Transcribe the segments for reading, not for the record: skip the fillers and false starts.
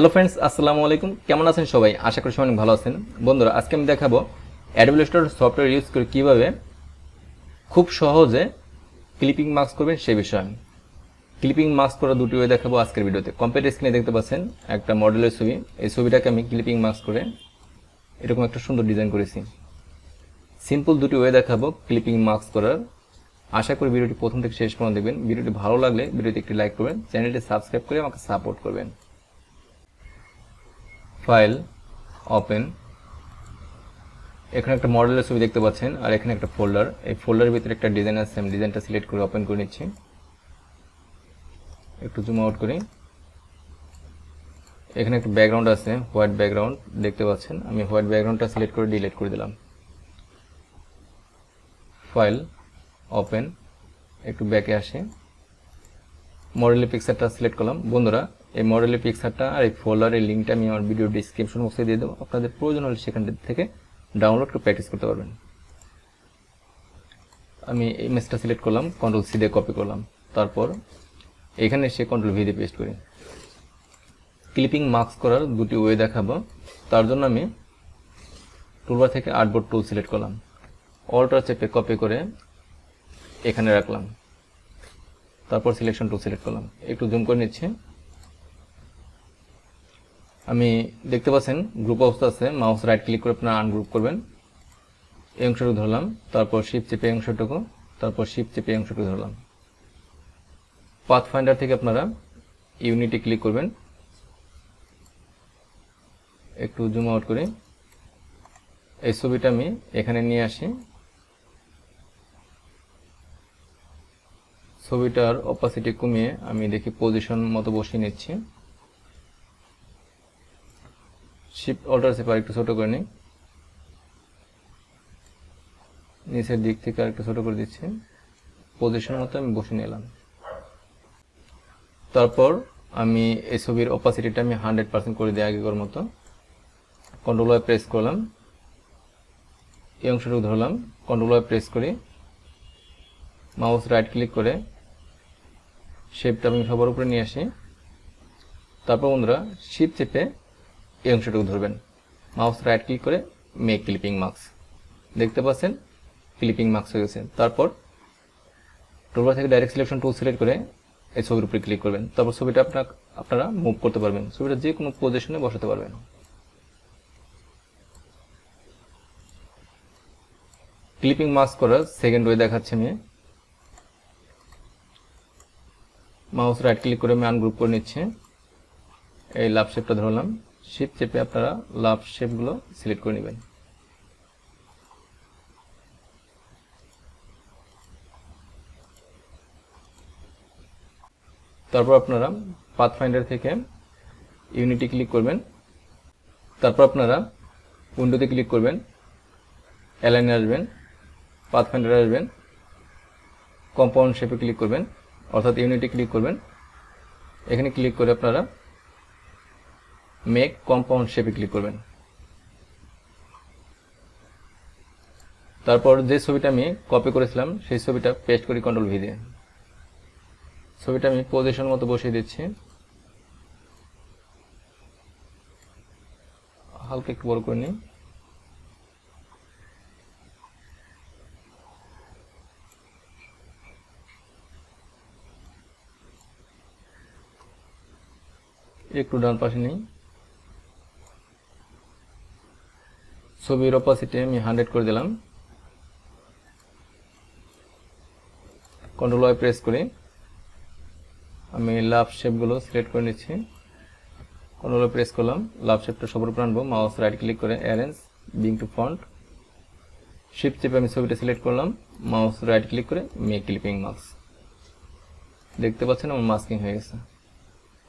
Hello friends, আসসালামু আলাইকুম। কেমন আছেন সবাই? আশা করি সবাই অনেক ভালো আছেন। বন্ধুরা, আজকে আমি দেখাবো অ্যাডোবি ইলাস্ট্রেটর সফটওয়্যার ইউজ করে কীভাবে খুব সহজে ক্লিপিং মাস্ক করবেন সে বিষয়ে। ক্লিপিং মাস্ক করা দুটি ওয়ে দেখাবো আজকের ভিডিওতে। কম্পিউটার স্ক্রিনে দেখতে পাচ্ছেন একটা মডেলের ছবি। এই ছবিটাকে আমি ক্লিপিং মাস্ক করে এরকম একটা সুন্দর ডিজাইন করেছি। সিম্পল দুটি ওয়ে দেখাবো ক্লিপিং মাস্ক করার। আশা করি ভিডিওটি প্রথম থেকে শেষ পর্যন্ত দেখবেন। ভিডিওটি ভালো লাগলে ভিডিওতে একটি লাইক করবেন, চ্যানেলটি সাবস্ক্রাইব করে আমাকে সাপোর্ট করবেন। File, open. এখানে একটা মডেলের ছবি দেখতে পাচ্ছেন আর এখানে একটা ফোল্ডার। এই ফোল্ডারের ভিতরে একটা ডিজাইন আছে, আমি ডিজাইনটা সিলেক্ট করে ওপেন করে নিচ্ছি। একটু জুম আউট করি। এখানে একটা ব্যাকগ্রাউন্ড আছে, হোয়াইট ব্যাকগ্রাউন্ড দেখতে পাচ্ছেন। আমি হোয়াইট ব্যাকগ্রাউন্ডটা সিলেক্ট করে ডিলিট করে দিলাম। ফাইল, ওপেন, একটু ব্যাকে আসে। মডেলের পিকচারটা সিলেক্ট করলাম। বন্ধুরা, এই মডেলের পিকচারটা আর এই ফোল্ডারের লিঙ্কটা আমি আমার ভিডিও ডিসক্রিপশন বক্সে দিয়ে দেবো। আপনাদের প্রয়োজন হলে সেখান থেকে ডাউনলোড করে প্র্যাকটিস করতে পারবেন। আমি ইমেজটা সিলেক্ট করলাম, কন্ট্রোল সি দিয়ে কপি করলাম। তারপর এখানে এসে কন্ট্রোল ভি দিয়ে পেস্ট করি। ক্লিপিং মাস্ক করার দুটি ওয়ে দেখাবো। তার জন্য আমি টুলবার থেকে আর্টবোর্ড টুল সিলেক্ট করলাম, অল্টার চেপে কপি করে এখানে রাখলাম। তারপর সিলেকশন টুল সিলেক্ট করলাম, একটু জুম করে নিচ্ছি। আমি দেখতে পাচ্ছেন গ্রুপ অবস্থা আছে, মাউস রাইট ক্লিক করে আপনারা আনগ্রুপ করবেন। এই অংশটুকু ধরলাম, তারপর শিফট চেপে এই অংশটুকু, তারপর শিফট চেপে এই অংশটুকু ধরলাম। পাথ ফাইন্ডার থেকে আপনারা ইউনিটি ক্লিক করবেন। একটু জুম আউট করে এই ছবিটা আমি এখানে নিয়ে আসি। ছবিটার অপাসিটি কমিয়ে আমি দেখি পজিশন মতো বসিয়ে নিচ্ছি। শিফট অল্টার চেপে আরেকটু ছোট করে নিই। নিচের দিক থেকে আরেকটু ছোট করে দিচ্ছি। পজিশন মতো আমি বসিয়ে নিলাম। তারপর আমি এই ছবির অপাসিটিটা আমি 100% করে দিই আগেকার মতো। কন্ট্রোল ওয়াই প্রেস করলাম, এই অংশটুকু ধরলাম, কন্ট্রোল ওয়াই প্রেস করি, মাউস রাইট ক্লিক করে শেপটা আমি সবার উপরে নিয়ে আসি। তারপর বন্ধুরা শিফট চেপে এই অংশটুকু ধরবেন, মাউস রাইট ক্লিক করে মেক ক্লিপিং মাস্ক। দেখতে পাচ্ছেন ক্লিপিং মাস্ক হয়ে গেছে। তারপর টুলবার থেকে ডাইরেক্ট সিলেকশন টুল সিলেক্ট করে এই ছবির উপরে ক্লিক করবেন। তারপর ছবিটা আপনারা মুভ করতে পারবেন, ছবিটা যে কোনো পজিশনে বসাতে পারবেন। ক্লিপিং মাস্ক করার সেকেন্ড ওয়ে দেখাচ্ছি আমি। মাউস রাইট ক্লিক করে আমি আনগ্রুপ করে নিচ্ছি। এই লাভ শেপটা ধরলাম, শিফট চেপে আপনারা লাভ শেপগুলো সিলেক্ট করে নেবেন। তারপর আপনারা পাথ ফাইন্ডার থেকে ইউনিটি ক্লিক করবেন। তারপর আপনারা উইন্ডোতে ক্লিক করবেন, অ্যালাইনে আসবেন, পাথ ফাইন্ডারে আসবেন, কম্পাউন্ড শেপে ক্লিক করবেন, অর্থাৎ ইউনিটি ক্লিক করবেন। এখানে ক্লিক করে আপনারা মেক কম্পাউন্ড শেপে ক্লিক করবেন। তারপর যে ছবিটা আমি কপি করেছিলাম সেই ছবিটা পেস্ট করি কন্ট্রোল ভি দিয়ে। ছবিটা আমি পজিশন মতো বসিয়ে দিচ্ছি, হালকা একটু বড় করে নিই। একটু ডান পাশে নিই। ছবির অপাসিটি আমি 100 করে দিলাম। কন্ট্রোল ওয়াই প্রেস করি, আমি লাভ শেপগুলো সিলেক্ট করে নিচ্ছি। কন্ট্রোল ওয়াই প্রেস করলাম, লাভ শেপটা সবার উপর আনবো, মাউস রাইট ক্লিক করে arrange bring to front, shift চেপে আমি ছবিটা সিলেক্ট করলাম, মাউস রাইট ক্লিক করে মেক ক্লিপিং মাস্ক। দেখতে পাচ্ছেন আমার মাস্কিং হয়ে গেছে।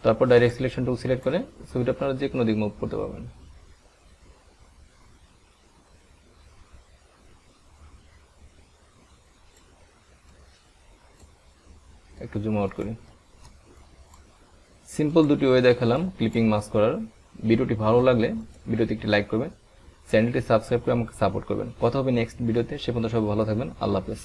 তারপর ডাইরেক্ট সিলেকশন টুল সিলেক্ট করে ছবিটা আপনারা যে কোনো দিক মুভ করতে পারবেন। একটু জুম আউট করি। সিম্পল দুটি ওয়ে দেখালাম ক্লিপিং মাস্ক করার। ভিডিওটি ভালো লাগলে ভিডিওতে একটি লাইক করবেন, চ্যানেলটি সাবস্ক্রাইব করে আমাকে সাপোর্ট করবেন। কথা হবে নেক্সট ভিডিওতে। সে পর্যন্ত সবাই ভালো থাকবেন। আল্লাহ হাফেজ।